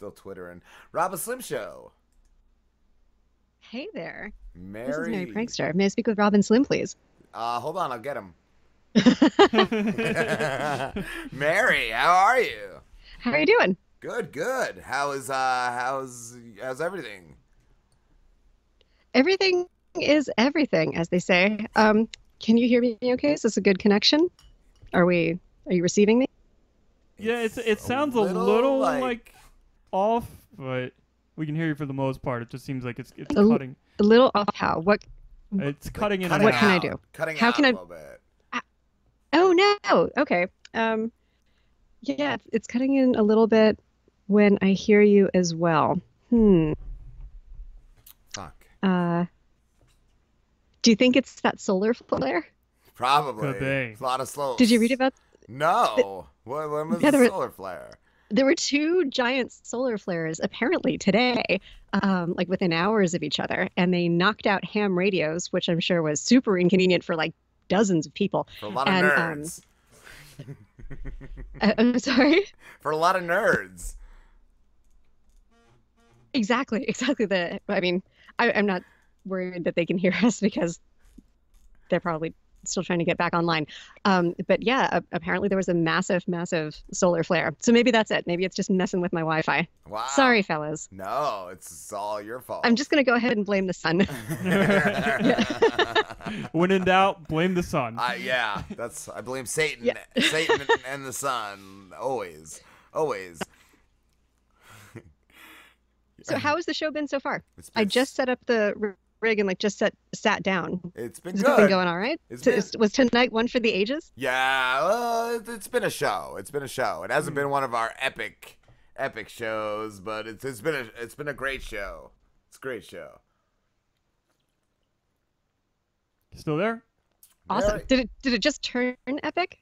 Still twittering. Rob a Slim Show. Hey there. Mary. This is Mary Prankster. May I speak with Robin Slim, please? Hold on, I'll get him. Mary, how are you? How are you doing? Good, good. How's everything? Everything is everything, as they say. Can you hear me okay? Is this a good connection? Are you receiving me? Yeah, it sounds a little like off, but we can hear you for the most part. It just seems like it's cutting. A little off how? What? It's cutting in and What out. can I do? Cutting How out can a I? little bit. Oh no. Okay. Yeah, it's cutting in a little bit when I hear you as well. Fuck. Do you think it's that solar flare? Probably. Could be. A lot of slow. Did you read about? No. When was Yeah, the solar flare? There were two giant solar flares apparently today, like within hours of each other, and they knocked out ham radios, which I'm sure was super inconvenient for like dozens of people. For a lot of nerds. I'm sorry? For a lot of nerds. Exactly. I mean, I'm not worried that they can hear us because they're probably still trying to get back online. But yeah, apparently there was a massive solar flare. So maybe that's it. Maybe it's just messing with my Wi-Fi. Wow. Sorry, fellas. No, it's all your fault. I'm just going to go ahead and blame the sun. When in doubt, blame the sun. Yeah, I blame Satan. Yeah. Satan and the sun. Always. So how has the show been so far? It's been- I just set up the rig and like just sat down. It's been Has good. it been going all right? It's Was tonight one for the ages? Yeah, it's been a show. It hasn't been one of our epic shows, but it's been a great show. It's a great show. Still there? Awesome. Very- Did it just turn epic?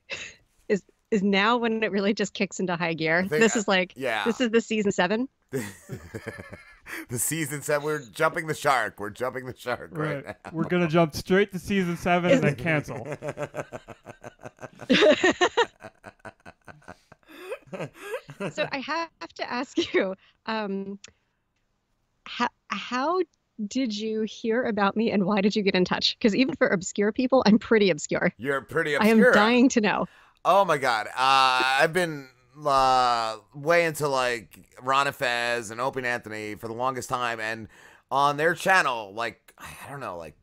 Is now when it really just kicks into high gear? think This is like yeah. This is the season 7. The season 7, we're jumping the shark. We're jumping the shark right now. We're gonna jump straight to season 7 and then cancel. So I have to ask you, how did you hear about me and why did you get in touch? Because even for obscure people, I'm pretty obscure. You're pretty I obscure. am dying to know. Oh my god. I've been way into like Ron and Fez and Opie and Anthony for the longest time, and on their channel, like I don't know, like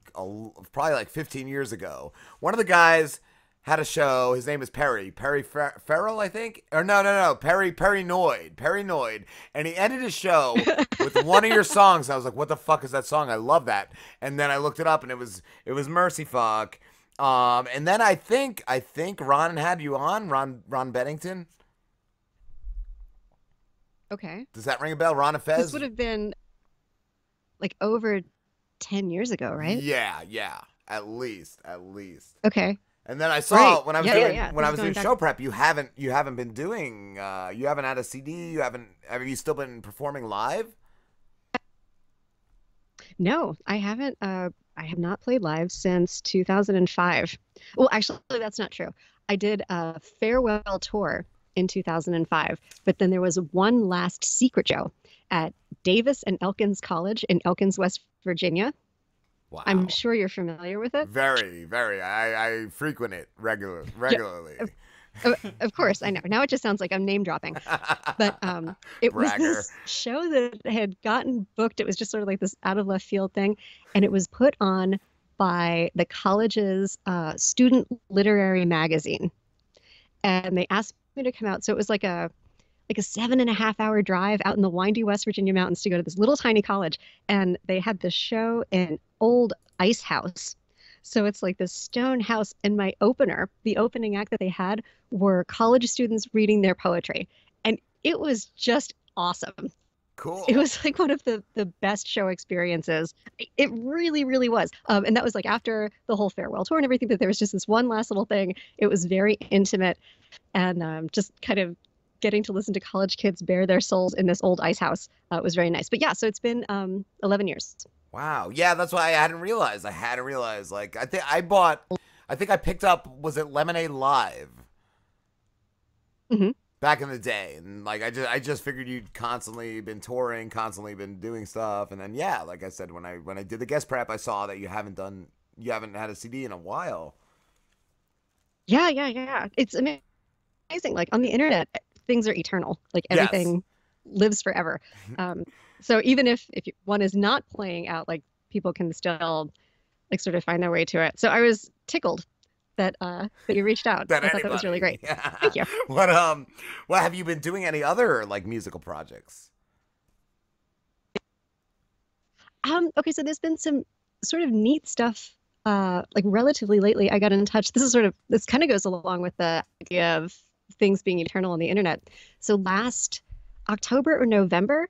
probably like 15 years ago, one of the guys had a show. His name is Perry Farrell, I think, or no, Perry Noyd, and he ended his show with one of your songs. I was like, what the fuck is that song? I love that. And then I looked it up, and it was Mercyfuck. And then I think Ron had you on, Ron Bennington. Okay. Does that ring a bell? Ron and Fez? This would have been like over 10 years ago, right? Yeah. At least. Okay. And then I saw Right. when I was Yeah, doing yeah. when I This was is doing going show prep, you haven't been doing you haven't had a CD, have you still been performing live? No, I haven't. I have not played live since 2005. Well, actually, that's not true. I did a farewell tour in 2005, but then there was one last secret show at Davis and Elkins College in Elkins, West Virginia. Wow. I'm sure you're familiar with it. Very. I frequent it regularly. Of course, I know. Now it just sounds like I'm name dropping. But it was Bragger. this show that had gotten booked. It was just sort of like this out of left field thing. And it was put on by the college's student literary magazine. And they asked me to come out. So it was like a 7.5 hour drive out in the windy West Virginia mountains to go to this little tiny college. And they had this show in an old ice house. So it's like this stone house. And the opening act that they had were college students reading their poetry. And it was just awesome. Cool. It was like one of the best show experiences. It really, really was. And that was like after the whole farewell tour and everything, that there was just this one last little thing. It was very intimate and just kind of getting to listen to college kids bare their souls in this old ice house was very nice. But yeah, so it's been 11 years. Wow. Yeah, that's why I hadn't realized. Like, I think I picked up, was it Lemonade Live? Mm-hmm. back in the day, and like I just figured you'd constantly been touring, constantly been doing stuff, and then yeah, like I said, when I did the guest prep, I saw that you haven't had a CD in a while. Yeah. It's amazing. Like on the internet, things are eternal. Like everything lives forever. So even if one is not playing out, like people can still like sort of find their way to it. So I was tickled that you reached out. I thought that was really great. Yeah. Thank you. What have you been doing any other like musical projects? Okay, so there's been some sort of neat stuff like relatively lately. I got in touch. This kind of goes along with the idea of things being eternal on the internet. So last October or November,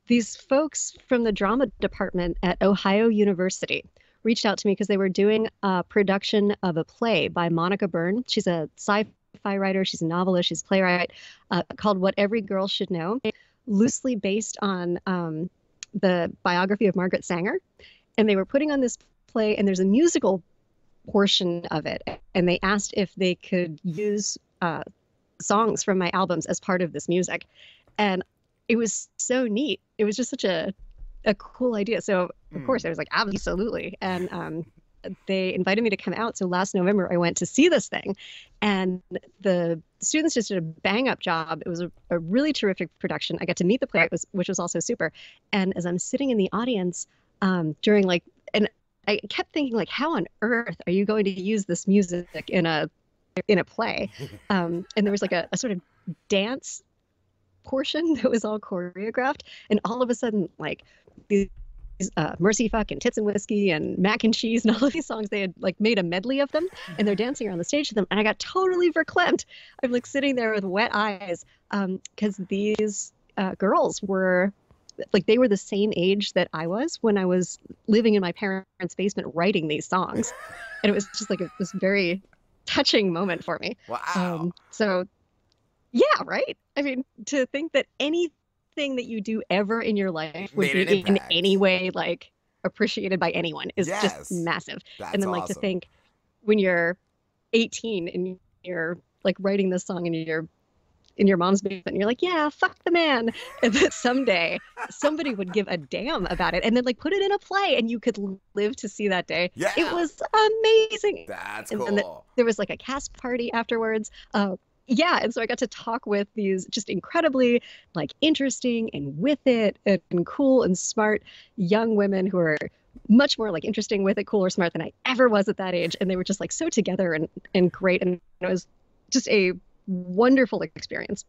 these folks from the drama department at Ohio University reached out to me because they were doing a production of a play by Monica Byrne. She's a sci-fi writer. She's a novelist. She's a playwright, called What Every Girl Should Know, loosely based on the biography of Margaret Sanger. And they were putting on this play, and there's a musical portion of it. And they asked if they could use songs from my albums as part of this music. And it was so neat. It was just such a cool idea. So of course I was like, absolutely. And they invited me to come out. So last November I went to see this thing, and the students just did a bang up job. It was a really terrific production. I got to meet the playwright, which was also super. And as I'm sitting in the audience during like, and I kept thinking like, how on earth are you going to use this music in a play? And there was like a sort of dance portion that was all choreographed, and all of a sudden like these Mercyfuck and Tits and Whiskey and Mac and Cheese and all of these songs, they had like made a medley of them, and they're dancing around the stage to them, and I got totally verklempt. I'm like sitting there with wet eyes because these girls were like, they were the same age that I was when I was living in my parents' basement writing these songs, and it was just like this very touching moment for me. Wow. So yeah, right? I mean, to think that anything that you do ever in your life would be in any way like appreciated by anyone is just massive. That's and then like awesome. to think when you're 18 and you're like writing this song and you're in your mom's basement and you're like, yeah, fuck the man. And that someday somebody would give a damn about it and then like put it in a play and you could live to see that day. Yeah. It was amazing. That's and cool. then there was like a cast party afterwards. Yeah, and so I got to talk with these just incredibly like interesting and with it and cool and smart young women who are much more like interesting, with it, cool, or smart than I ever was at that age. And they were just like so together and great. And it was just a wonderful experience.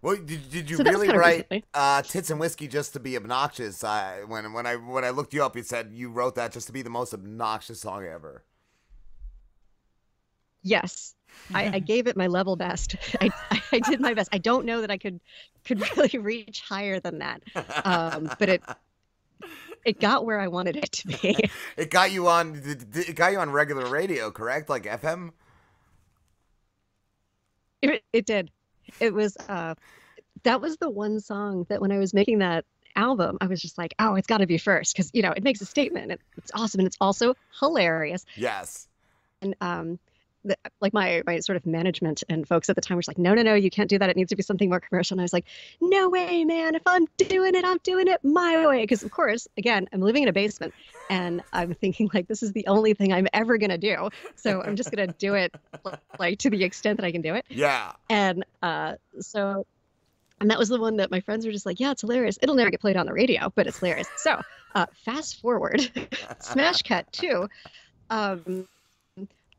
Well, did you So that was really kind of write recently. Tits and Whiskey just to be obnoxious? When I looked you up, it said you wrote that just to be the most obnoxious song ever. Yes. I gave it my level best. I did my best. I don't know that I could really reach higher than that. But it got where I wanted it to be. It got you on regular radio, correct? Like FM? It did. It was that was the one song that when I was making that album, I was just like, oh, it's got to be first because it makes a statement. It's awesome and it's also hilarious. Yes. And like my sort of management and folks at the time were just like, no, you can't do that. It needs to be something more commercial. And I was like, no way, man. If I'm doing it my way. Because of course, again, I'm living in a basement and I'm thinking like, this is the only thing I'm ever going to do. So I'm just going to do it like to the extent that I can do it. Yeah. And and that was the one that my friends were just like, yeah, it's hilarious. It'll never get played on the radio, but it's hilarious. So fast forward, smash cut too.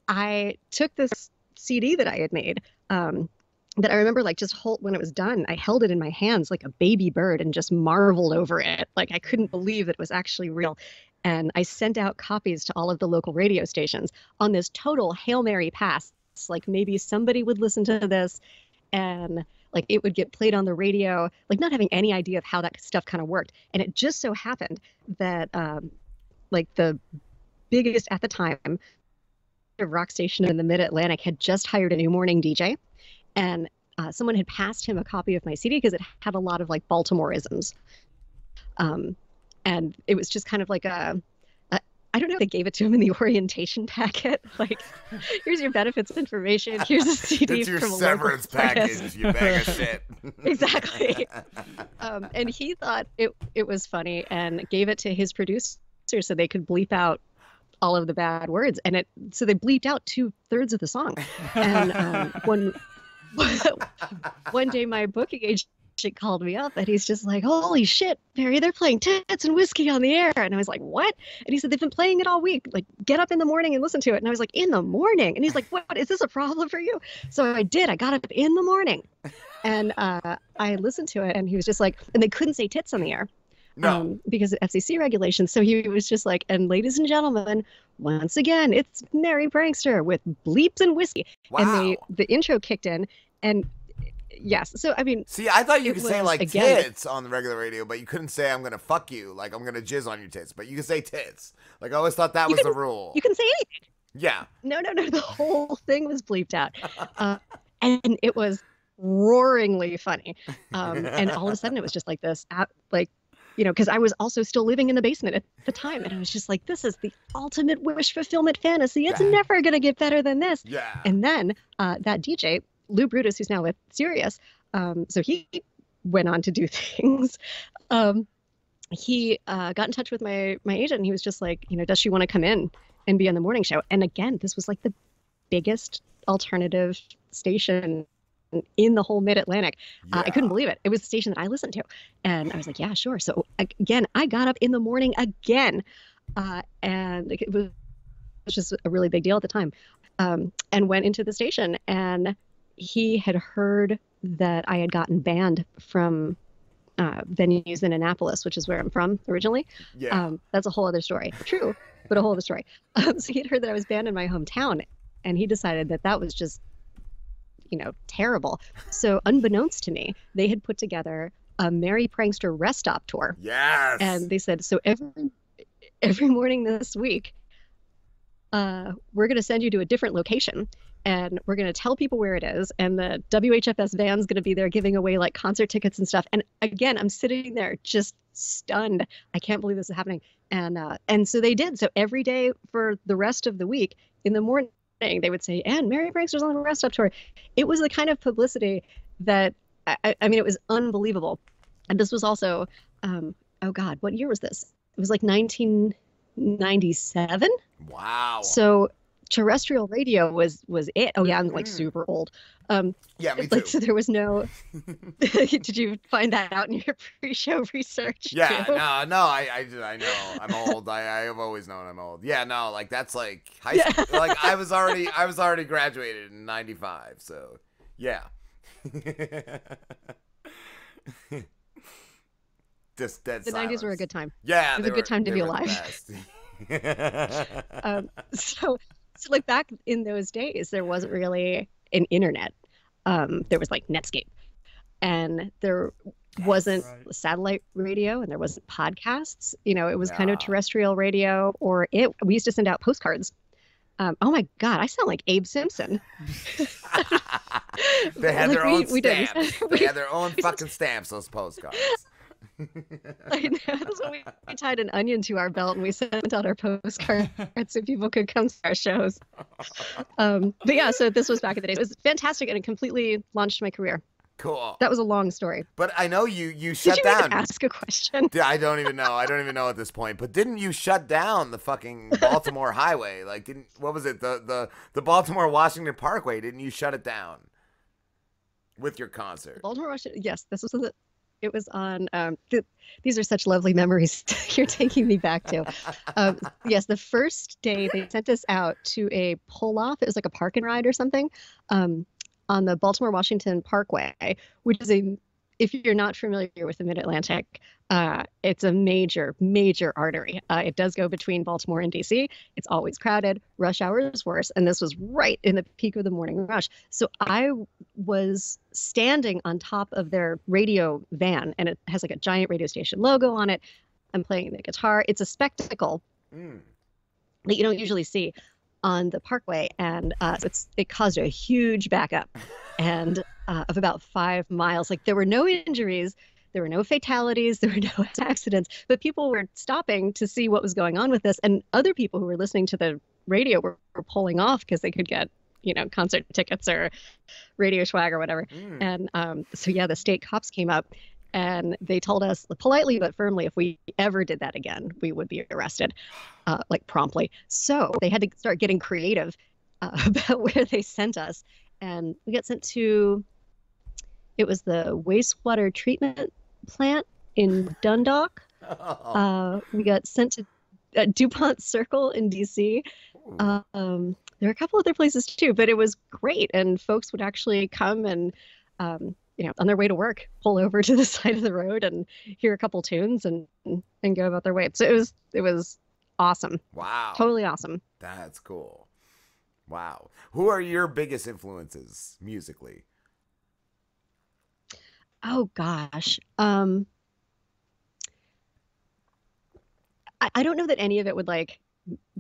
I took this CD that I had made that I remember like just when it was done, I held it in my hands like a baby bird and just marveled over it. Like I couldn't believe that it was actually real. And I sent out copies to all of the local radio stations on this total Hail Mary pass. Like maybe somebody would listen to this and like it would get played on the radio, like not having any idea of how that stuff kind of worked. And it just so happened that like the biggest at the time rock station in the mid-Atlantic had just hired a new morning DJ, and someone had passed him a copy of my CD because it had a lot of like Baltimoreisms, and it was just kind of like I don't know if they gave it to him in the orientation packet. Like, here's your benefits information. Here's a CD it's your from a severance local artist. package, you bag of shit. Exactly. And he thought it was funny and gave it to his producer so they could bleep out all of the bad words. And so they bleeped out 2/3 of the song. And one day my booking agent called me up and he's just like, holy shit, Mary, they're playing Tits and Whiskey on the air. And I was like, what? And he said, they've been playing it all week. Like, get up in the morning and listen to it. And I was like, in the morning? And he's like, what? Is this a problem for you? So I did. I got up in the morning and I listened to it and he was just like, and they couldn't say tits on the air. No. Because of FCC regulations. So he was just like, and ladies and gentlemen, once again, it's Mary Prankster with bleeps and whiskey. Wow. And the intro kicked in and yes. So, I mean. See, I thought you could say like again, tits on the regular radio, but you couldn't say I'm going to fuck you. Like I'm going to jizz on your tits, but you can say tits. Like I always thought that was the rule. You can say anything. Yeah. No. The whole thing was bleeped out. And it was roaringly funny. And all of a sudden it was just like this, like, you know, because I was also still living in the basement at the time. And I was just like, this is the ultimate wish fulfillment fantasy. It's never going to get better than this. Yeah. And then that DJ, Lou Brutus, who's now with Sirius, so he went on to do things. He got in touch with my agent and he was just like, you know, does she want to come in and be on the morning show? And again, this was like the biggest alternative station in the whole mid-Atlantic. I couldn't believe it. It was the station that I listened to. And I was like, yeah, sure. So again, I got up in the morning again. And it was just a really big deal at the time. And went into the station and he had heard that I had gotten banned from venues in Annapolis, which is where I'm from originally. Yeah. That's a whole other story. True, but a whole other story. So he'd heard that I was banned in my hometown and he decided that that was just, you know, terrible. So unbeknownst to me, they had put together a Mary Prankster rest stop tour. Yes. And they said, so every morning this week, we're going to send you to a different location and we're going to tell people where it is. And the WHFS van's going to be there giving away like concert tickets and stuff. And again, I'm sitting there just stunned. I can't believe this is happening. And so they did. So every day for the rest of the week in the morning, they would say, and Mary Prankster's on the rest stop tour. It was the kind of publicity that, I mean, it was unbelievable. And this was also, oh God, what year was this? It was like 1997. Wow. So terrestrial radio was it. Oh yeah, I'm like super old. Yeah, me too. So there was no. Did you find that out in your pre-show research? Yeah, too? no, I know. I'm old. I have always known I'm old. Yeah, no, like that's like high school. Like I was already graduated in '95. So, yeah. Just dead. The silence. 90s were a good time. Yeah, it was a good time to be alive. So like back in those days, there wasn't really an internet. There was like Netscape, and there wasn't satellite radio, and there wasn't podcasts. You know, it was kind of terrestrial radio, or we used to send out postcards. Oh my God, I sound like Abe Simpson. They had their own stamps. They had their own fucking stamps, those postcards. I know. That's when we tied an onion to our belt and we sent out our postcards so people could come to our shows. But yeah, so this was back in the days. It was fantastic and it completely launched my career. Cool. That was a long story. But I know you shut Did you down. even ask a question? Yeah, I don't even know. I don't even know at this point. But didn't you shut down the fucking Baltimore highway? Like, what was it? The Baltimore Washington Parkway? Didn't you shut it down with your concert? Baltimore Washington. Yes, this was it was on. These are such lovely memories you're taking me back to. Yes, the first day they sent us out to a pull off. It was like a park and ride or something. On the Baltimore Washington Parkway, which is if you're not familiar with the Mid-Atlantic, it's a major artery. It does go between Baltimore and DC. It's always crowded. Rush hour is worse. And this was right in the peak of the morning rush. So I was standing on top of their radio van, and it has like a giant radio station logo on it. I'm playing the guitar. It's a spectacle that you don't usually see on the parkway, and it caused a huge backup and of about 5 miles. Like there were no injuries, There were no fatalities, there were no accidents, but people were stopping to see what was going on with this. And other people who were listening to the radio were pulling off because they could get, concert tickets or radio swag or whatever. And so, yeah, the state cops came up and they told us politely but firmly if we ever did that again, we would be arrested, like promptly. So they had to start getting creative about where they sent us. And we got sent to, it was the wastewater treatment plant in Dundalk. We got sent to DuPont Circle in DC. There were a couple other places too, but it was great. And folks would actually come and, on their way to work, pull over to the side of the road and hear a couple tunes and go about their way. So it was awesome. Wow. Totally awesome. That's cool. Wow. Who are your biggest influences musically? Oh gosh. I don't know that any of it would like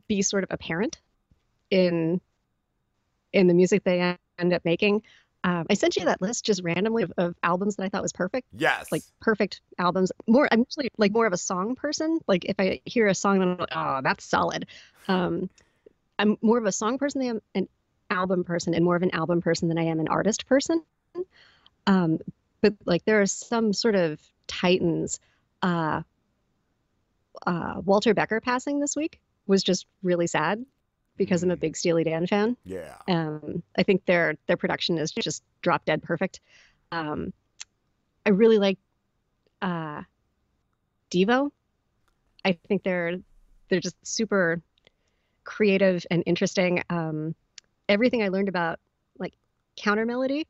be sort of apparent in the music they end up making. I sent you that list just randomly of albums that I thought was perfect. Yes. Like perfect albums. I'm usually like more of a song person. Like if I hear a song, I'm like, oh, that's solid. I'm more of a song person than I am an album person, and more of an album person than I am an artist person. But like there are some sort of titans. Walter Becker passing this week was just really sad because I'm a big Steely Dan fan. Yeah. I think their production is just drop dead perfect. I really like Devo. I think they're just super creative and interesting. Everything I learned about like counter melody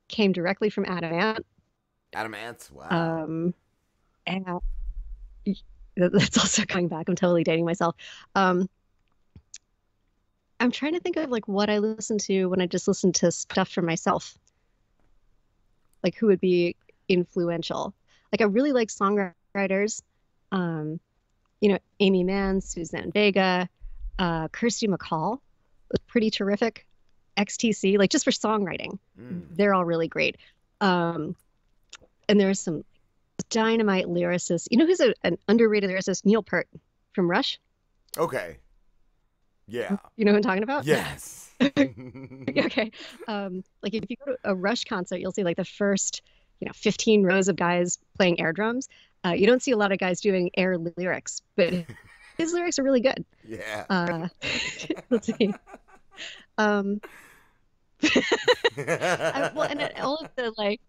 came directly from Adam Ant. Adam Ant, wow. And that's also coming back. I'm totally dating myself. I'm trying to think of like what I listen to when I just listen to stuff for myself. Like who would be influential? Like I really like songwriters. Amy Mann, Suzanne Vega, Kirsty MacColl was pretty terrific. XTC, like just for songwriting, they're all really great. And there's some dynamite lyricists. You know who's an underrated lyricist? Neil Peart from Rush. Okay. Yeah. You know who I'm talking about? Yes. Okay. Like if you go to a Rush concert, you'll see like the first, 15 rows of guys playing air drums. You don't see a lot of guys doing air lyrics, but his lyrics are really good. Yeah. Let's see. And all of the like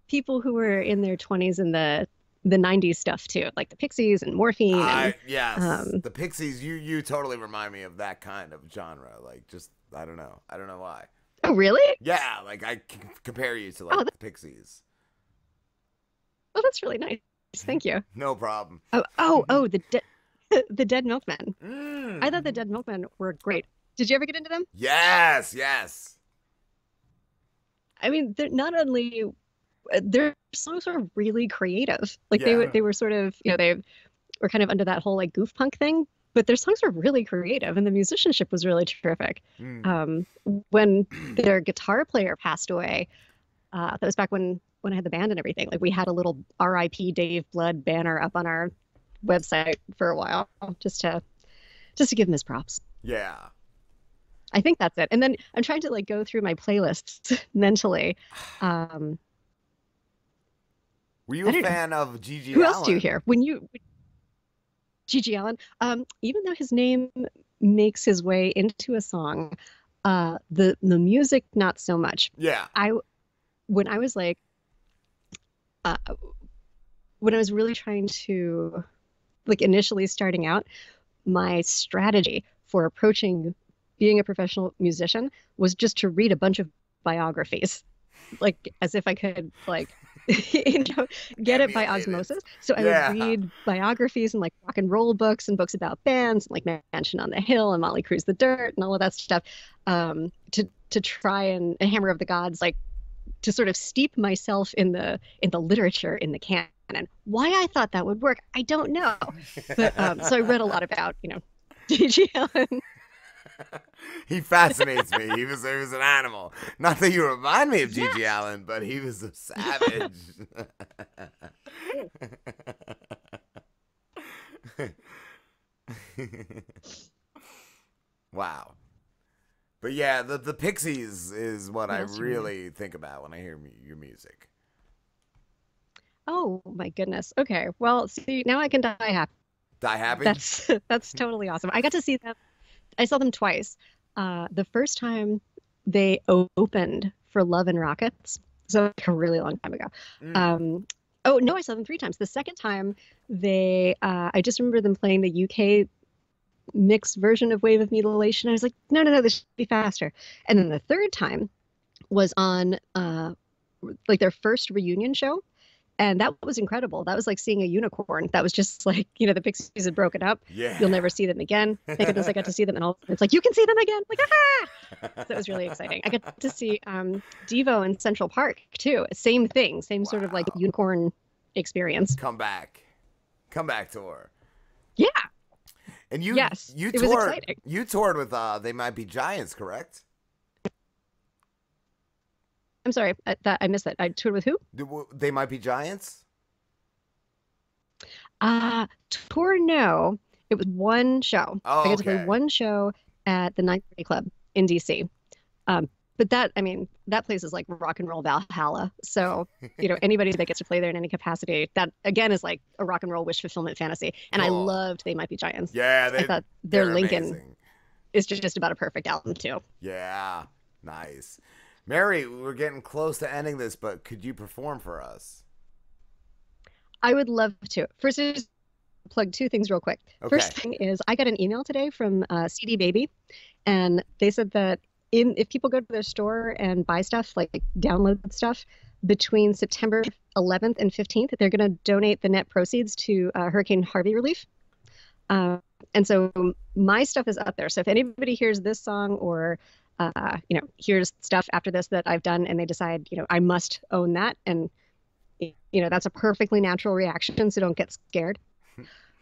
people who were in their 20s in the 90s stuff too, like the Pixies and Morphine. Yes, the Pixies. You totally remind me of that kind of genre. Like just I don't know why. Oh really? Yeah, like I compare you to like the Pixies. Oh, that's really nice. Thank you. No problem. Oh, the Dead Milkmen. I thought the Dead Milkmen were great. Did you ever get into them? Yes. I mean, they're not only their songs are really creative. Like they were sort of, they were kind of under that whole like goof punk thing, but their songs were really creative and the musicianship was really terrific. When their guitar player passed away, that was back when I had the band and everything. Like we had a little R.I.P. Dave Blood banner up on our website for a while just to give him his props. Yeah. I think that's it. And then I'm trying to like go through my playlists mentally. Were you a fan of Gigi Who Allen? else do you hear? Gigi Allen, even though his name makes his way into a song, the music, not so much. Yeah. When I was like, when I was really trying to, like initially starting out, my strategy for approaching being a professional musician was just to read a bunch of biographies, like as if I could like, get it by osmosis. So I would read biographies and like rock and roll books and books about bands, like Mansion on the Hill and Motley Crue's The Dirt and all of that stuff, to try and Hammer of the Gods, like to sort of steep myself in the literature, in the canon. Why I thought that would work, I don't know. But so I read a lot about, Gigi Allen. He fascinates me. He was an animal. Not that you remind me of Gigi Allen, but he was a savage. Wow. But yeah, the Pixies is what I else do you really think about when I hear your music. Oh my goodness. Okay. Well, see, now I can die happy. Die happy? That's totally awesome. I got to see them. I saw them twice. The first time they opened for Love and Rockets, so like a really long time ago. Oh no, I saw them 3 times. The second time I just remember them playing the UK mixed version of Wave of Mutilation. I was like, no, this should be faster. And then the third time was on like their first reunion show. And that was incredible. That was like seeing a unicorn. That was just like, the Pixies had broken up. Yeah. You'll never see them again. Thank goodness I got to see them. And all it's like, you can see them again. Like, aha! So it was really exciting. I got to see Devo in Central Park, too. Same thing. Same sort of like unicorn experience. Come back tour. Yeah. And you Yes, you it was toured exciting. you toured with They Might Be Giants, correct? I'm sorry, I missed that. I toured with who? They Might Be Giants? Tour, no. It was one show. Oh, I got to play okay. one show at the 930 Club in DC. But that place is like rock and roll Valhalla. So, anybody that gets to play there in any capacity, that again is like a rock and roll wish fulfillment fantasy. And I Cool. loved They Might Be Giants. Yeah, I thought their they're Lincoln amazing. is just about a perfect album too. Yeah, nice. Mary, we're getting close to ending this, but could you perform for us? I would love to. First, I just plug 2 things real quick. Okay. First thing is I got an email today from CD Baby, and they said that if people go to their store and buy stuff, like download stuff, between September 11th and 15th, they're going to donate the net proceeds to Hurricane Harvey relief. And so my stuff is up there. So if anybody hears this song or here's stuff after this that I've done and they decide, I must own that. And, that's a perfectly natural reaction. So don't get scared.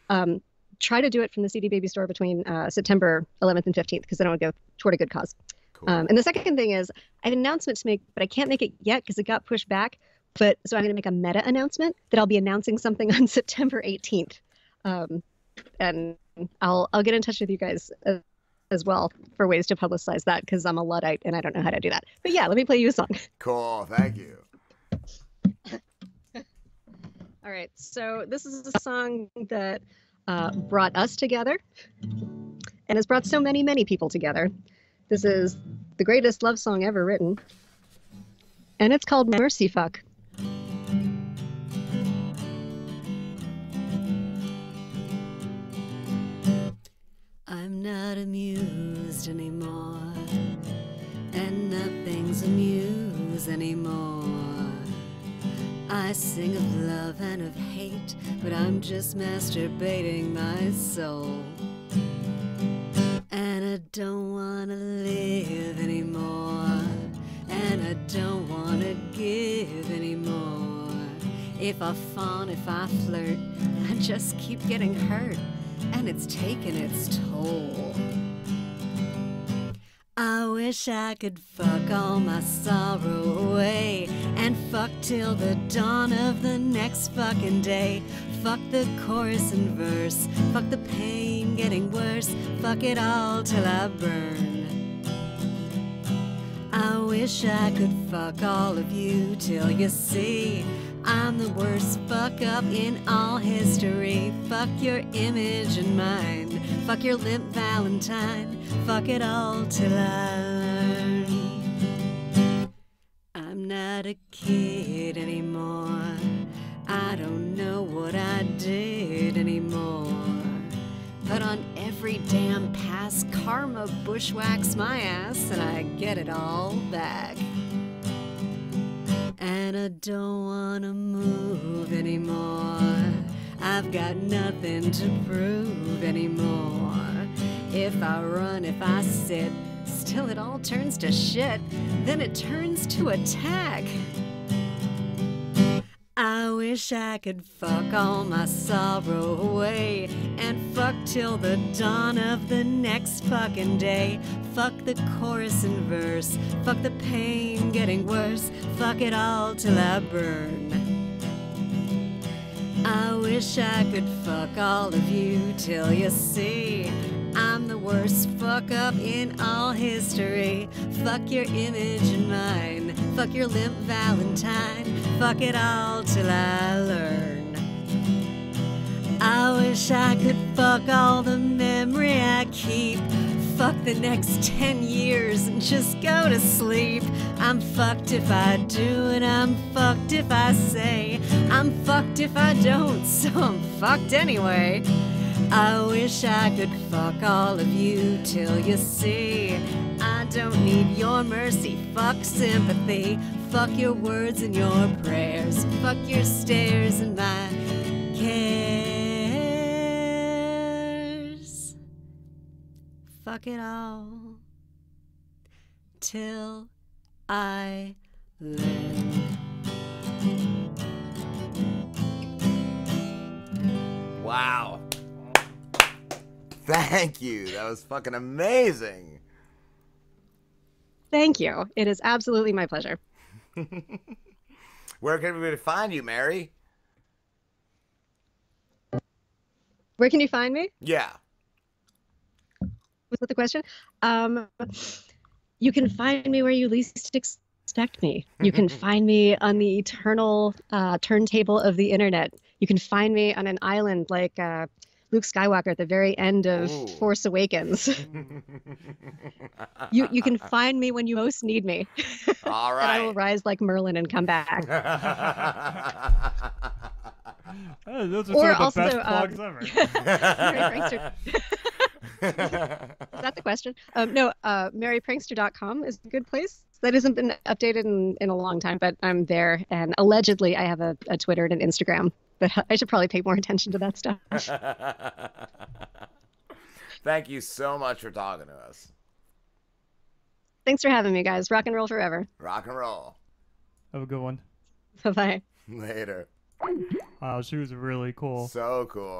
Try to do it from the CD Baby store between September 11th and 15th, because then it would go toward a good cause. Cool. And the second thing is I have an announcement to make, but I can't make it yet because it got pushed back. So I'm going to make a meta announcement that I'll be announcing something on September 18th. And I'll get in touch with you guys as well for ways to publicize that, because I'm a Luddite and I don't know how to do that. But yeah, let me play you a song. Cool, thank you. All right, so this is a song that brought us together and has brought so many, many people together. This is the greatest love song ever written, and it's called Mercyfuck. I'm not amused anymore, and nothing's amused anymore. I sing of love and of hate, but I'm just masturbating my soul. And I don't wanna live anymore, and I don't wanna give anymore. If I fawn, if I flirt, I just keep getting hurt, and it's taking its toll. I wish I could fuck all my sorrow away, and fuck till the dawn of the next fucking day. Fuck the chorus and verse, fuck the pain getting worse, fuck it all till I burn. I wish I could fuck all of you till you see I'm the worst fuck up in all history. Fuck your image and mine, fuck your limp Valentine, fuck it all till I learn. I'm not a kid anymore, I don't know what I did anymore. But on every damn pass, karma bushwhacks my ass and I get it all back. And I don't wanna move anymore, I've got nothing to prove anymore. If I run, if I sit, still it all turns to shit, then it turns to attack. I wish I could fuck all my sorrow away, and fuck till the dawn of the next fucking day. Fuck the chorus and verse, fuck the pain getting worse, fuck it all till I burn. wish I could fuck all of you till you see I'm the worst fuck up in all history. Fuck your image and mine, fuck your limp Valentine, fuck it all till I learn. I wish I could fuck all the memory I keep. Fuck the next 10 years and just go to sleep. I'm fucked if I do and I'm fucked if I say. I'm fucked if I don't, so I'm fucked anyway. I wish I could fuck all of you till you see I don't need your mercy, fuck sympathy. Fuck your words and your prayers. Fuck your stares and my cares. Fuck it all till I live. Wow. Thank you. That was fucking amazing. Thank you. It is absolutely my pleasure. Where can everybody find you, Mary? Where can you find me? Yeah. Was that the question? You can find me where you least expect me. You can find me on the eternal turntable of the internet. You can find me on an island like Luke Skywalker at the very end of Force Awakens. You can find me when you most need me. All right. And I will rise like Merlin and come back. Oh, those are Or sort of also, the best plugs ever. Mary Prankster. Is that the question? No, maryprankster.com is a good place. That hasn't been updated in a long time, but I'm there. And allegedly, I have a Twitter and an Instagram. But I should probably pay more attention to that stuff. Thank you so much for talking to us. Thanks for having me, guys. Rock and roll forever. Rock and roll. Have a good one. Bye-bye. Later. Wow, she was really cool. So cool.